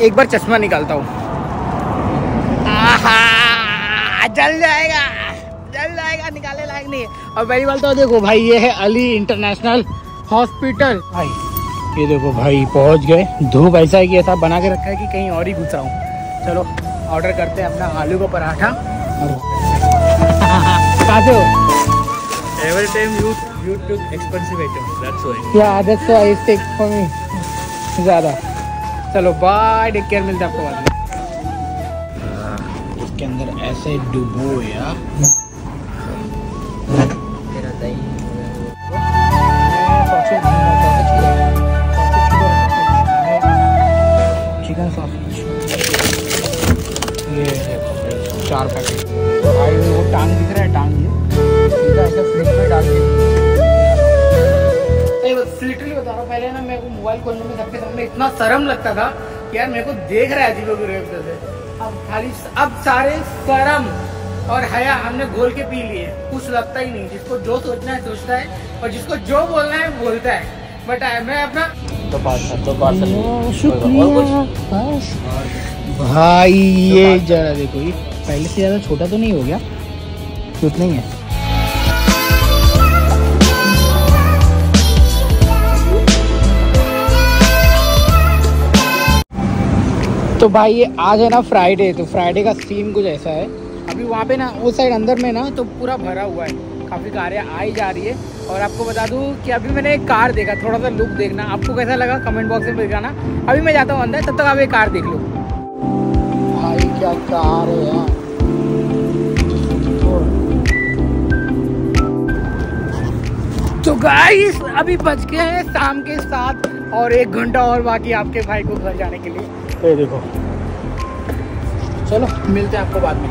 एक बार चश्मा निकालता हूँ। जल जाएगा, निकालने लायक नहीं है। और पहली बात तो देखो भाई, ये है अली इंटरनेशनल हॉस्पिटल। भाई ये देखो भाई, पहुंच गए। धूप ऐसा है कि ऐसा बना के रखा है कि कहीं और ही घुस रहा हूँ। चलो ऑर्डर करते हैं अपना आलू का पराठा। और खाते हो? Every time you took expensive items, that's why. Yeah, that's why it's take for me ज़्यादा। चलो बाय, टेक केयर, मिलता है आपको बाद में। इसके अंदर ऐसे डुबो यार। चिकन सॉसेज, ये 4 पैकेट। भाई वो टांग दिख रहा है, टांग ये सीधा ऐसे फ्रिज में डाल के। लिटरली बता रहा हूँ, पहले ना मेरे को मोबाइल खोलने में सबके सामने इतना शर्म लगता था कि यार मेरे को देख रहा है अजीबोगरीब से। अब सारे शर्म और हया हमने घोल के पी लिए। कुछ लगता ही नहीं, जिसको जो सोचना है सोचता है और जिसको जो बोलना है बोलता है। बट मैं अपना भाई ये जरा देखो, ये पहले से ज्यादा छोटा तो नहीं हो गया? कुछ नहीं है। तो भाई ये आज है ना फ्राइडे, तो फ्राइडे का सीन कुछ ऐसा है। अभी वहाँ पे ना उस साइड अंदर में ना तो पूरा भरा हुआ है, काफ़ी कारें आई जा रही है। और आपको बता दूँ कि अभी मैंने एक कार देखा, थोड़ा सा लुक देखना, आपको कैसा लगा कमेंट बॉक्स में बताना। अभी मैं जाता हूँ अंदर, तब तक आप एक कार देख लो। भाई क्या कार है यार। तो गाइस अभी बज गए हैं शाम के 7 और 1 घंटा और बाकी आपके भाई को घर जाने के लिए। तो देखो, चलो मिलते हैं आपको बाद में।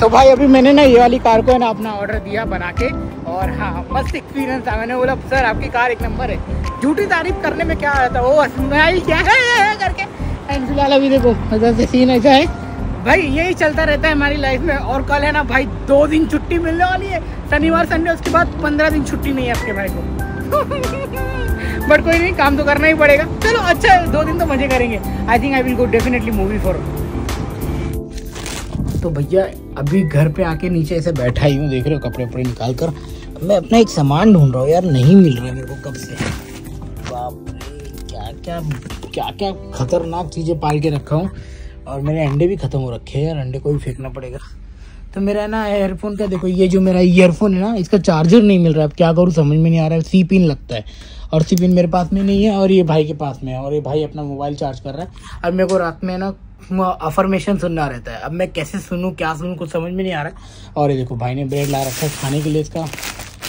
तो भाई अभी मैंने ना ये वाली कार को है ना अपना ऑर्डर दिया बना के। और हाँ, मस्त एक्सपीरियंस था। मैंने बोला सर आपकी कार एक नंबर है। झूठी तारीफ करने में क्या आता है, वो स्माइल क्या है करके। एंड फिलहाल अभी देखो ऐसा सीन ऐसा है भाई, यही चलता रहता है हमारी लाइफ में। और कल है ना भाई 2 दिन छुट्टी मिलने वाली है, शनिवार संडे, उसके बाद 15 दिन छुट्टी नहीं है आपके भाई को। बट कोई नहीं, काम तो करना ही पड़ेगा। चलो अच्छा है, 2 दिन तो मजे करेंगे। I think I will go definitely movie for. तो भैया अभी घर पे आके नीचे ऐसे बैठा ही हूँ, देख रहे हो, कपड़े वपड़े निकाल कर। मैं अपना एक सामान ढूंढ रहा हूँ यार, नहीं मिल रहा है मेरे को कब से। बाप रे, क्या क्या खतरनाक चीजें पाल के रखा हूँ। और मेरे अंडे भी खत्म हो रखे हैं यार, अंडे को भी फेंकना पड़ेगा। तो मेरा ना एयरफोन का देखो, ये जो मेरा ईयरफोन है ना, इसका चार्जर नहीं मिल रहा है। अब क्या करूँ समझ में नहीं आ रहा है। सी पिन लगता है और सी पिन मेरे पास में नहीं है और ये भाई के पास में है। और ये भाई अपना मोबाइल चार्ज कर रहा है। अब मेरे को रात में ना अफर्मेशन सुनना रहता है। अब मैं कैसे सुनूं, क्या सुनूं, कुछ समझ में नहीं आ रहा है। और ये देखो भाई ने ब्रेड ला रखा है खाने के लिए। इसका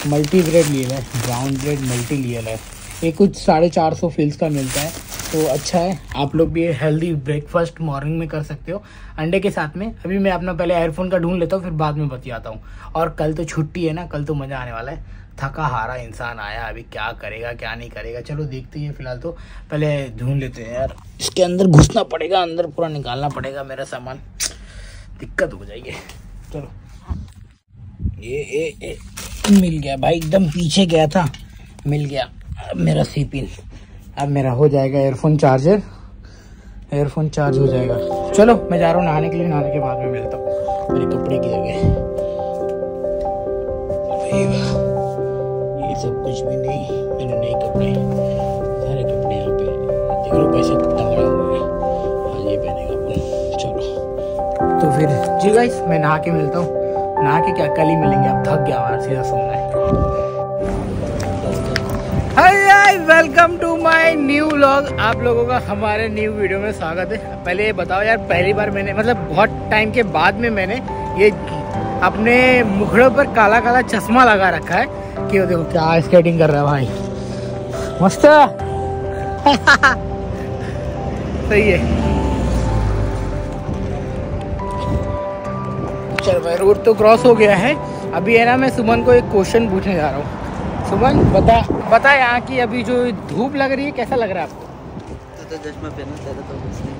मल्टी ब्रेड लिया है, ब्राउन ब्रेड मल्टी लिया है। ये कुछ 450 फिल्स का मिलता है, तो अच्छा है। आप लोग भी हेल्दी ब्रेकफास्ट मॉर्निंग में कर सकते हो अंडे के साथ में। अभी मैं अपना पहले एयरफोन का ढूंढ लेता हूँ, फिर बाद में बतियाता हूँ। और कल तो छुट्टी है ना, कल तो मज़ा आने वाला है। थका हारा इंसान आया, अभी क्या करेगा क्या नहीं करेगा, चलो देखते हैं। फिलहाल तो पहले ढूंढ लेते हैं यार। इसके अंदर घुसना पड़ेगा, अंदर पूरा निकालना पड़ेगा मेरा सामान, दिक्कत हो जाएगी। चलो ये मिल गया भाई, एकदम पीछे गया था, मिल गया। अब मेरा सी पिन, अब मेरा हो जाएगा एयरफोन चार्जर, एयरफोन चार्ज हो जाएगा। चलो मैं जा रहा हूँ नहाने के लिए, नहाने के बाद में मिलता हूँ। मेरे कपड़े गिर गए, ये सब कुछ भी नहीं, मेरे नए कपड़े, सारे कपड़े यहाँ पे देख लो, पैसे टंगा हुए हैं। आज ये पहनेगा। चलो तो फिर जी गाइस, मैं नहा के मिलता हूँ। नहा के क्या, कल ही मिलेंगे। अब थक गया हमारा, सीधा सोना है। Hi, welcome to my new vlog. आप लोगों का हमारे न्यू वीडियो में स्वागत है। पहले ये बताओ यार, पहली बार मैंने, मतलब बहुत टाइम के बाद में मैंने ये अपने मुखड़ों पर काला काला चश्मा लगा रखा है कि देखो क्या स्केटिंग कर रहा है भाई, मस्त सही है। चल भाई, रोड तो क्रॉस हो गया है। अभी है ना, मैं सुमन को एक क्वेश्चन पूछने जा रहा हूँ। सुमन बता यहाँ की अभी जो धूप लग रही है, कैसा लग रहा है आपको? तो चश्मा पहना तेरा तो कुछ नहीं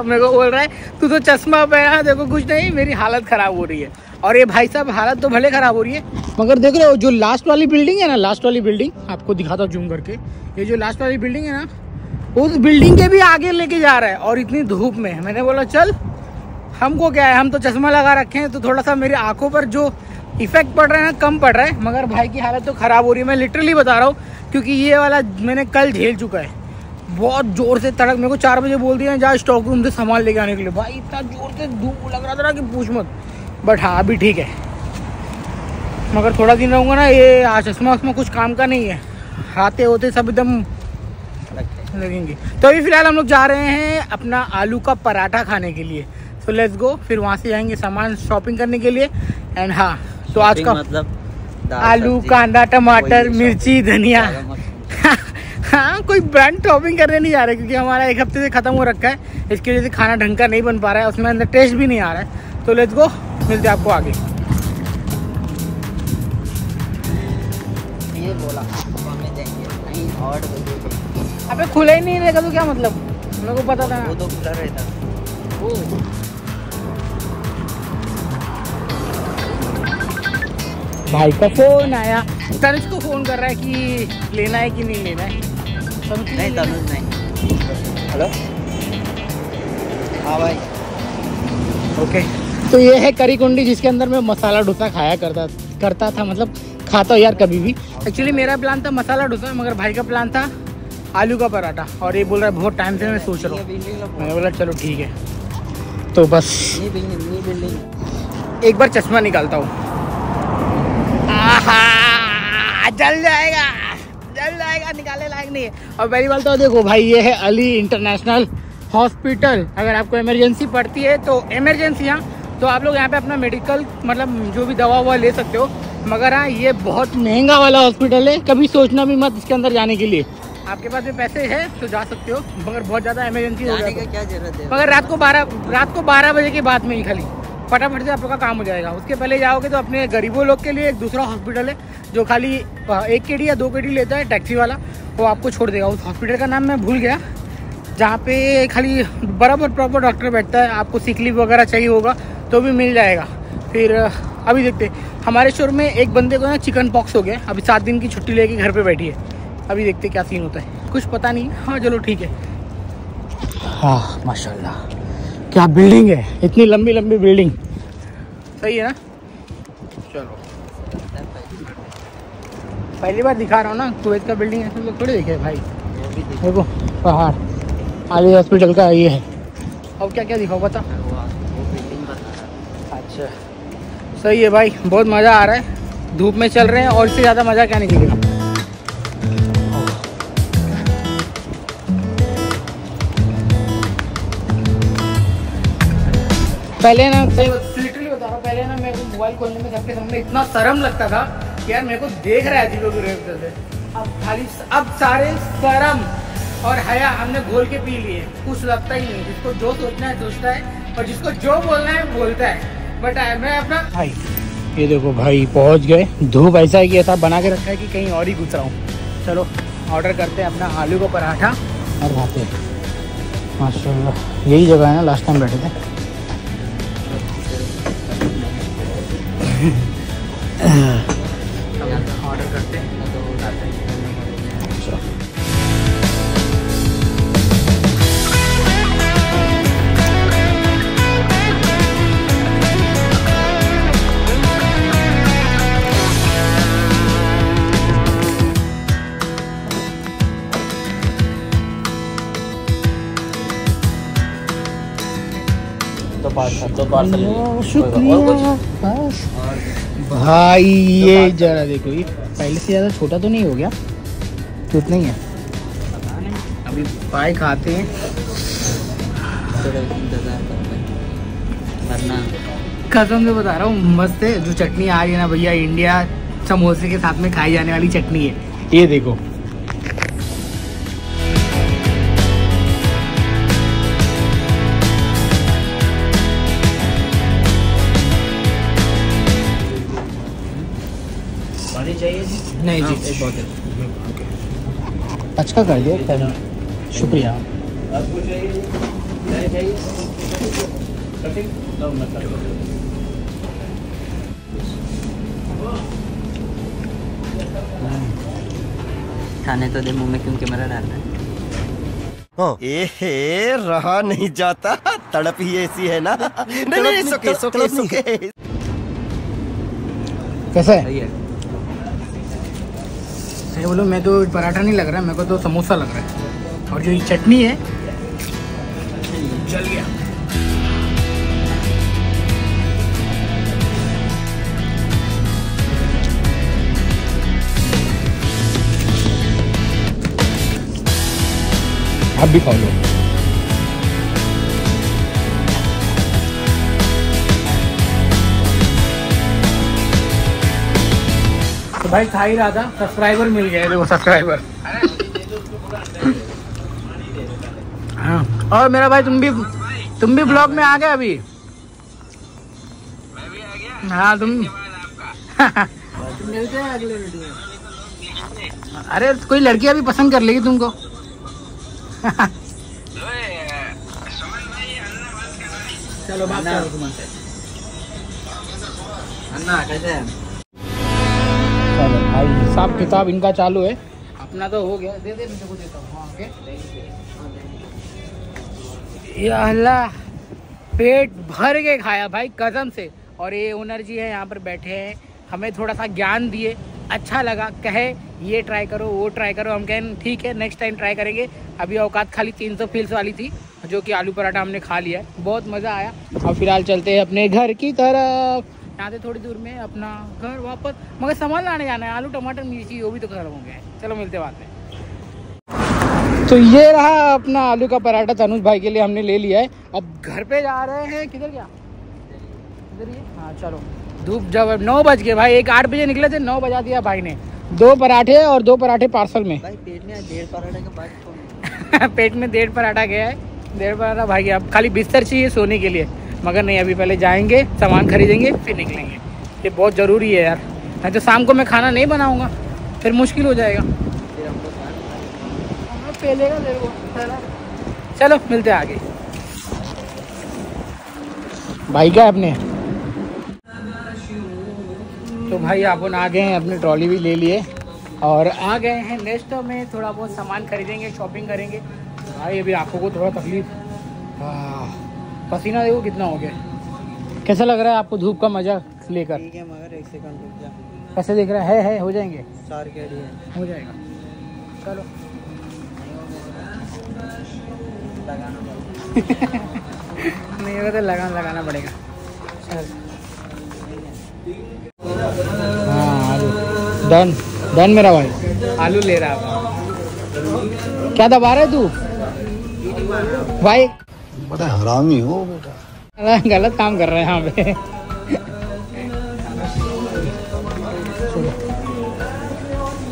मेरे को बोल रहा है तू तो चश्मा पहना, देखो कुछ नहीं, मेरी हालत खराब हो रही है। और ये भाई साहब हालत तो भले खराब हो रही है, मगर देख रहे हो जो लास्ट वाली बिल्डिंग है ना, लास्ट वाली बिल्डिंग आपको दिखाता हूँ जूम करके। ये जो लास्ट वाली बिल्डिंग है ना, उस बिल्डिंग के भी आगे लेके जा रहा है और इतनी धूप में। मैंने बोला चल, हमको क्या है, हम तो चश्मा लगा रखे हैं तो थोड़ा सा मेरी आंखों पर जो इफेक्ट पड़ रहा है ना कम पड़ रहा है, मगर भाई की हालत तो ख़राब हो रही है। मैं लिटरली बता रहा हूँ, क्योंकि ये वाला मैंने कल झेल चुका है। बहुत ज़ोर से तड़क, मेरे को 4 बजे बोल दिया जा स्टॉक रूम से सामान लेके आने के लिए। भाई इतना ज़ोर से धूप लग रहा था ना कि पूछ मत। बट हाँ अभी ठीक है, मगर थोड़ा दिन रहूँगा ना, ये चश्मा वश्मा कुछ काम का नहीं है, आते होते सब एकदम लगेंगे। तो अभी फिलहाल हम लोग जा रहे हैं अपना आलू का पराठा खाने के लिए। सो लेट्स गो, फिर वहाँ से जाएंगे सामान शॉपिंग करने के लिए। एंड हाँ, तो आज का मतलब आलू, कांदा, टमाटर, मिर्ची, धनिया। हाँ, कोई ब्रांड शॉपिंग करने नहीं जा रहे, क्योंकि हमारा 1 हफ्ते से ख़त्म हो रखा है। इसकी वजह से खाना ढंग का नहीं बन पा रहा है, उसमें अंदर टेस्ट भी नहीं आ रहा है। तो लेट्स गो, मिलते हैं आपको आगे। ये बोला हमें देंगे नहीं, और अबे खुला ही नहीं रहेगा तो क्या मतलब, मेरे को पता था। वो तो खुला रहता। भाई का फोन आया, तनुज को फोन कर रहा है कि लेना है कि नहीं लेना है। नहीं तनुज नहीं। हेलो, हाँ भाई। ओके, तो ये है करी कुंडी, जिसके अंदर मैं मसाला डोसा खाया करता था, मतलब खाता हूँ यार कभी भी। एक्चुअली मेरा प्लान था मसाला डोसा, मगर भाई का प्लान था आलू का पराठा। और ये बोल रहा है बहुत टाइम से मैं सोच रहा हूँ। मैंने बोला चलो ठीक है। तो बस एक बार चश्मा निकालता हूँ। जल जाएगा, निकालने लायक नहीं है। और पहली बात तो देखो भाई, ये है अली इंटरनेशनल हॉस्पिटल। अगर आपको इमरजेंसी पड़ती है तो इमरजेंसी, यहाँ तो आप लोग यहाँ पे अपना मेडिकल, मतलब जो भी दवा ववा ले सकते हो। मगर हाँ, ये बहुत महंगा वाला हॉस्पिटल है, कभी सोचना भी मत इसके अंदर जाने के लिए। आपके पास भी पैसे है तो जा सकते हो, मगर बहुत ज़्यादा इमरजेंसी हो जाए क्या जरूरत है। मगर रात को 12 बजे के बाद में ही खाली फटाफट से आप लोग का काम हो जाएगा। उसके पहले जाओगे तो अपने गरीबों लोग के लिए एक दूसरा हॉस्पिटल है, जो खाली 1 KD या 2 KD लेता है, टैक्सी वाला, वो आपको छोड़ देगा। उस हॉस्पिटल का नाम मैं भूल गया, जहाँ पे खाली बराबर प्रॉपर डॉक्टर बैठता है। आपको सिक लीव वगैरह चाहिए होगा तो भी मिल जाएगा। फिर अभी देखते, हमारे शोर में एक बंदे को ना चिकन पॉक्स हो गया, अभी 7 दिन की छुट्टी लेके घर पे बैठी है। अभी देखते क्या सीन होता है, कुछ पता नहीं। हाँ चलो ठीक है। हाँ माशाल्लाह, क्या बिल्डिंग है, इतनी लंबी लंबी बिल्डिंग, सही है ना। चलो, पहली बार दिखा रहा हूँ ना कुवैत का बिल्डिंग, ऐसे लोग थोड़े देखे भाई। देखो पहाड़, आली हॉस्पिटल का ये है। अब क्या क्या दिखाओ बता। अच्छा सही है भाई, बहुत मज़ा आ रहा है, धूप में चल रहे हैं और इससे ज़्यादा मज़ा क्या निकलेगा। पहले ना, लिटरली बता रहा हूँ, पहले ना मेरे को मोबाइल खोलने में सबके सामने इतना शर्म लगता था कि यार मेरे को देख रहा है लोग से। अब सारे शर्म और हया हमने घोल के पी लिए, कुछ लगता ही नहीं। जिसको जो सोचना है सोचता है, और जिसको जो बोलना है बोलता है। बट मैं अपना भाई, ये देखो भाई पहुँच गए। धूप ऐसा है कि ऐसा बना के रखा है कि कहीं और ही घुस रहा हूँ। चलो ऑर्डर करते हैं अपना आलू का पराठा और खाते हैं। माशाल्लाह, यही जगह है ना लास्ट टाइम बैठे थे। ऑर्डर करते हैं तो लाते हैं। तो पार्सल शुक्रिया भाई। ये जरा देखो, ये पहले से ज़्यादा छोटा तो नहीं हो गया? कितना ही है अभी। पाई खाते हैं, कसम से बता रहा हूँ, मस्त है। जो चटनी आ रही है ना भैया, इंडिया समोसे के साथ में खाई जाने वाली चटनी है। ये देखो, चाहिए जी? नहीं जी, एक बोतल। अच्छा कर दिया, शुक्रिया। आपको चाहिए? खाने तो दे मुंह में, क्यों कैमरा डाल रहा है। हाँ। ए रहा नहीं जाता, तड़प ही ऐसी है ना। नहीं सुके सुके सुके। कैसा है? सही बोलो, मैं तो पराठा नहीं लग रहा है, मेरे को तो समोसा लग रहा है। और जो ये चटनी है चल गया। आप भी खा लो। तो भाई खा ही रहा था, सब्सक्राइबर मिल गया है, देखो सब्सक्राइबर। हाँ, और मेरा भाई तुम भी ब्लॉग में आ गए अभी? मैं भी आ गया। हाँ तुम मिलते हैं अगले वीडियो में। अरे कोई लड़की अभी पसंद कर लेगी तुमको। चलो बात करो तुमसे। अन्ना कैसे है? चलो भाई हिसाब किताब इनका चालू है, अपना तो हो गया। दे मैं तेको देता हूँ। हाँ या अल्लाह, पेट भर के खाया भाई कसम से। और ये ओनर जी है यहाँ पर बैठे हैं, हमें थोड़ा सा ज्ञान दिए, अच्छा लगा, कहे ये ट्राई करो वो ट्राई करो। हम कहें ठीक है नेक्स्ट टाइम ट्राई करेंगे। अभी औकात खाली 300 फील्स वाली थी, जो कि आलू पराठा हमने खा लिया, बहुत मज़ा आया। और फिलहाल चलते हैं अपने घर की तरफ। यहाँ से थोड़ी दूर में अपना घर वापस, मगर सामान लाने जाना है, आलू टमाटर मिर्ची वो भी तो खत्म हो गया है। चलो मिलते बात में। तो ये रहा अपना आलू का पराठा, तनुज भाई के लिए हमने ले लिया है। अब घर पे जा रहे हैं। किधर गया? इधर ही। हाँ चलो, धूप जब 9 बज गए भाई, 8 बजे निकले थे, 9 बजा दिया भाई ने। 2 पराठे और 2 पराठे पार्सल में। भाई पेट में 1.5 पराठा के बाद पेट में 1.5 पराठा गया है, 1.5 पराठा भाई गया। अब खाली बिस्तर चाहिए सोने के लिए, मगर नहीं, अभी पहले जाएंगे सामान खरीदेंगे फिर निकलेंगे। ये बहुत ज़रूरी है यार, नहीं तो शाम को मैं खाना नहीं बनाऊँगा, फिर मुश्किल हो जाएगा। चलो मिलते हैं आगे। भाई क्या अपने तो भाई अपन आ गए हैं, अपनी ट्रॉली भी ले लिए और आ गए हैं नेक्स्ट में थोड़ा बहुत सामान खरीदेंगे, शॉपिंग करेंगे। भाई अभी आंखों को थोड़ा तकलीफ, पसीना देखो कितना हो गया। कैसा लग रहा है आपको धूप का मजा लेकर? ठीक है, मगर 1 सेकंड रुक जा। कैसे देख रहा है हो जाएंगे 4 केडी है, हो जाएगा। चलो नहीं होगा तो लगाना पड़ेगा। हाँ आलू डन मेरा भाई, आलू ले रहा है। क्या दबा रहा है तू भाई? बड़ा हरामी हो बेटा। गलत काम कर रहे हैं यहाँ पे।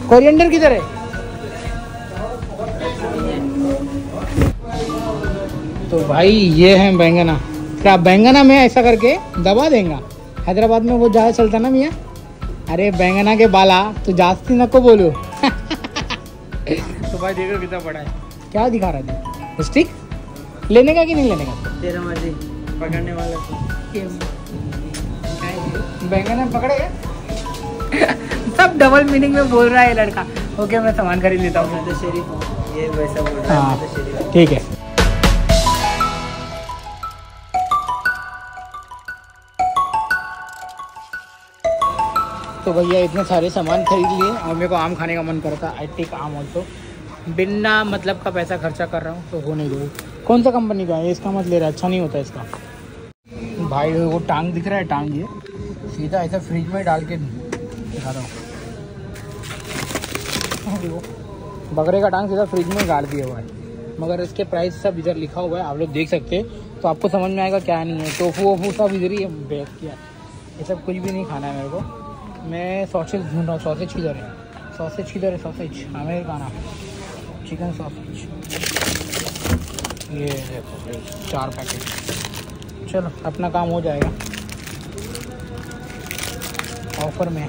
कोरिएंडर किधर है? तो भाई ये है बैंगना। क्या बैंगना में ऐसा करके दबा देंगे? हैदराबाद में वो ज़्यादा चलता ना मियाँ। अरे बैंगना के बाला तो जास्ती नको बोलो। तो भाई देखो कितना बड़ा है। क्या दिखा रहा है? स्टिक लेने का कि नहीं लेने का? तेरा मर्जी, पकड़ने वाला बैंगना पकड़ेगा। सब डबल मीनिंग में बोल रहा है लड़का। ओके मैं सामान खरीद लेता हूँ। ये वैसा बोल रहा है। हाँ ठीक है। तो भैया इतने सारे सामान खरीद लिए और मेरे को आम खाने का मन करता। आई टेक आम ऑल्सो। बिना मतलब का पैसा खर्चा कर रहा हूँ तो हो नहीं दो। कौन सा कंपनी का है? इसका मत ले रहा, अच्छा नहीं होता इसका। भाई वो टांग दिख रहा है, टांग ये सीधा ऐसा फ्रिज में डाल के दिखा रहा हूँ। बकरे का टांग सीधा फ्रिज में गाड़ दिया हुआ है, मगर इसके प्राइस सब इधर लिखा हुआ है, आप लोग देख सकते हैं तो आपको समझ में आएगा क्या नहीं है। टोफू वोफू सब इधर ही बैक किया, ये सब कुछ भी नहीं खाना है मेरे को। मैं सॉसेज ढूंढ रहा हूँ। सॉसेज किधर है? सॉसेज किधर है? सॉसेज हमें खाना, चिकन सॉसेज। ये देखो 4 पैकेट। चलो अपना काम हो जाएगा। ऑफर में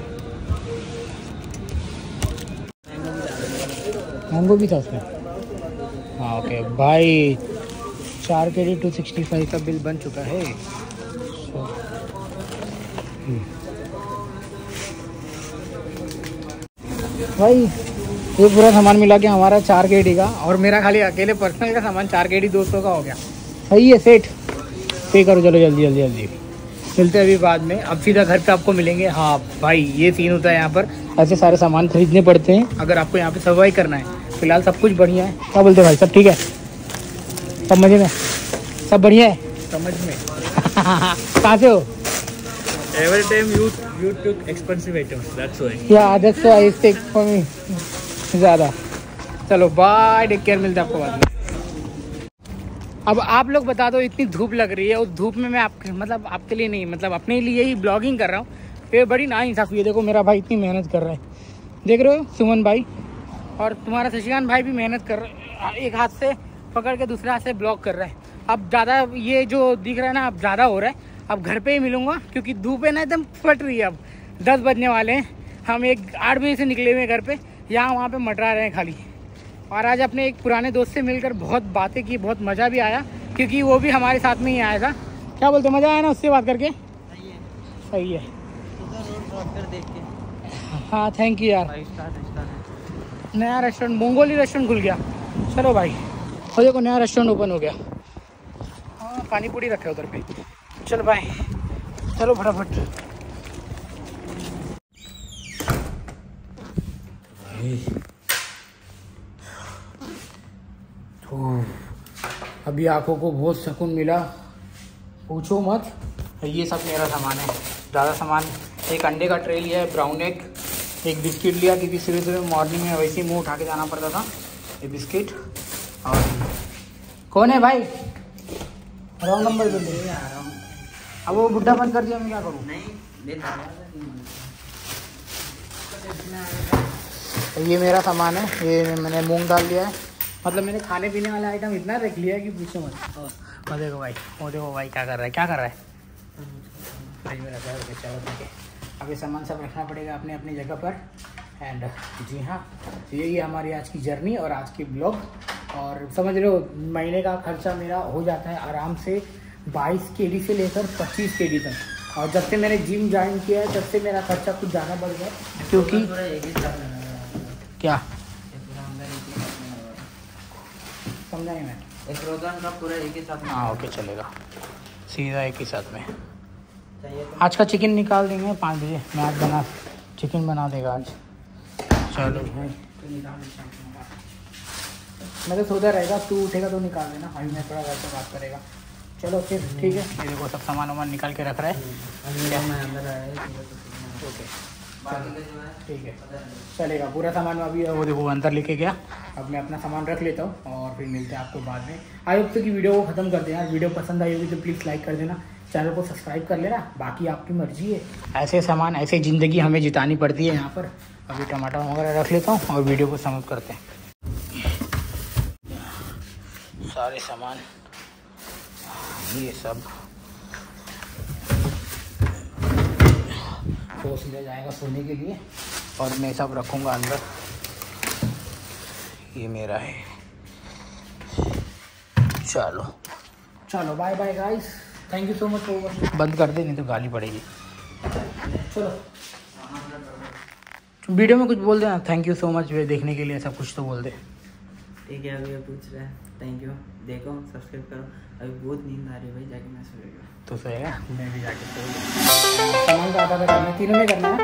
मैंगो भी था उसमें। हाँ ओके भाई, 4 केजी 265 का बिल बन चुका है। भाई ये पूरा सामान मिला के हमारा 4 KD का, और मेरा खाली अकेले पर्सनल का सामान 4 KD 200 का हो गया। सही है सेठ, पे करो चलो जल्दी जल्दी जल्दी। मिलते हैं अभी बाद में, अब सीधा घर पे आपको मिलेंगे। हाँ भाई ये सीन होता है यहाँ पर, ऐसे सारे सामान खरीदने पड़ते हैं अगर आपको यहाँ पे सर्वाइव करना है। फिलहाल सब कुछ बढ़िया है। क्या बोलते हैं भाई, सब ठीक है, सब मजे में, सब बढ़िया है, समझ में। कहाँ से हो? Every time you took expensive items, that's why. या that's why I take for me ज़्यादा। चलो बाय, टेक केयर, मिलते हैं आपको बाद में। अब आप लोग बता दो, इतनी धूप लग रही है, उस धूप में मैं आपके मतलब आपके लिए नहीं, मतलब अपने लिए ही ब्लॉगिंग कर रहा हूँ। ये बड़ी नाइंसाफ़ी है। देखो मेरा भाई इतनी मेहनत कर रहा है, देख रहे हो सुमन भाई, और तुम्हारा शशिकांत भाई भी मेहनत कर रहा है, एक हाथ से पकड़ के दूसरे हाथ से ब्लॉग कर रहा है। अब ज़्यादा ये जो दिख रहा है ना, अब ज़्यादा हो रहा है। अब घर पे ही मिलूँगा क्योंकि धूप है ना एकदम फट रही है। अब 10 बजने वाले हैं, हम 8 बजे से निकले हुए हैं घर पे, यहाँ वहाँ पे मटरा रहे हैं खाली। और आज अपने एक पुराने दोस्त से मिलकर बहुत बातें की, बहुत मज़ा भी आया क्योंकि वो भी हमारे साथ में ही आया था। क्या बोलते, मज़ा आया ना उससे बात करके? सही है। हाँ थैंक यू यार। नया रेस्टोरेंट, मंगोली रेस्टोरेंट खुल गया। चलो भाई, और देखो नया रेस्टोरेंट ओपन हो गया। हाँ पानी पूरी रखे उधर पे। चलो भाई, चलो फटाफट। तो अभी आंखों को बहुत सुकून मिला, पूछो मत। ये सब मेरा सामान है, ज़्यादा सामान। एक अंडे का ट्रे लिया है, ब्राउन एग, एक बिस्किट लिया क्योंकि सुबह सुबह मॉर्निंग में वैसे ही मुँह उठा के जाना पड़ता था। ये बिस्किट, और कौन है भाई? रॉन्ग नंबर पे ले आ रहा हूँ। अब वो बुढ़ा बंद कर दिया, मैं क्या करूँ? ये मेरा सामान है, ये मैंने मूंग डाल दिया है। मतलब मैंने खाने पीने वाला आइटम इतना रख लिया है कि पूछो मत। वो देखो भाई, वो देखो भाई क्या कर रहा है, क्या कर रहा है? फ्रिज में रखा है। चलो ठीक है, अब ये सामान सब रखना पड़ेगा अपने अपनी जगह पर। एंड जी हाँ, तो यही है हमारी आज की जर्नी और आज की ब्लॉग। और समझ रहे हो, महीने का खर्चा मेरा हो जाता है आराम से 22 KD से लेकर 25 KD तक। और जब से मैंने जिम ज्वाइन किया है तब से मेरा खर्चा कुछ ज़्यादा बढ़ गया, क्योंकि क्या समझा नहीं मैं? एक रोजान का पूरा एक ही साथ में। हाँ ओके चलेगा, सीधा एक ही साथ में। आज का चिकन निकाल देंगे 5 बजे। मैं आज चिकन बना देगा आज। चलो भाई, मैं तो सोचा रहेगा तू उठेगा तो निकाल देना, अभी मैं थोड़ा घर से बात करेगा। चलो फिर ठीक है। ये देखो सब सामान वामान निकाल के रख रहा है। ओके ठीक है, चलेगा। पूरा सामान अभी वो देखो अंदर लेके गया। अब मैं अपना सामान रख लेता हूँ और फिर मिलते हैं आपको बाद में। आई होप कि वीडियो को ख़त्म कर देना। वीडियो पसंद आई होगी तो प्लीज़ लाइक कर देना, चैनल को सब्सक्राइब कर लेना, बाकी आपकी मर्जी है। ऐसे सामान, ऐसे ज़िंदगी हमें जितानी पड़ती है यहाँ पर। अभी टमाटर वगैरह रख लेता हूँ और वीडियो को समाप्त करते हैं। सारे सामान ये सब तो सीधा जाएगा सोने के लिए, और मैं सब रखूँगा अंदर। ये मेरा है। चलो चलो bye bye guys, thank you so much for watching. बंद कर दे नहीं तो गाली पड़ेगी। चलो वीडियो में कुछ बोल देना, थैंक यू सो मच देखने के लिए, सब कुछ तो बोल दे। ठीक है, अभी पूछ रहा है, थैंक यू, देखो सब्सक्राइब करो। अभी बहुत नींद आ रही है भाई, जाके मैं सोएगा। तो सोएगा, मैं भी जाके सोऊंगा। सामान का आधा करना, तीनों में करना है।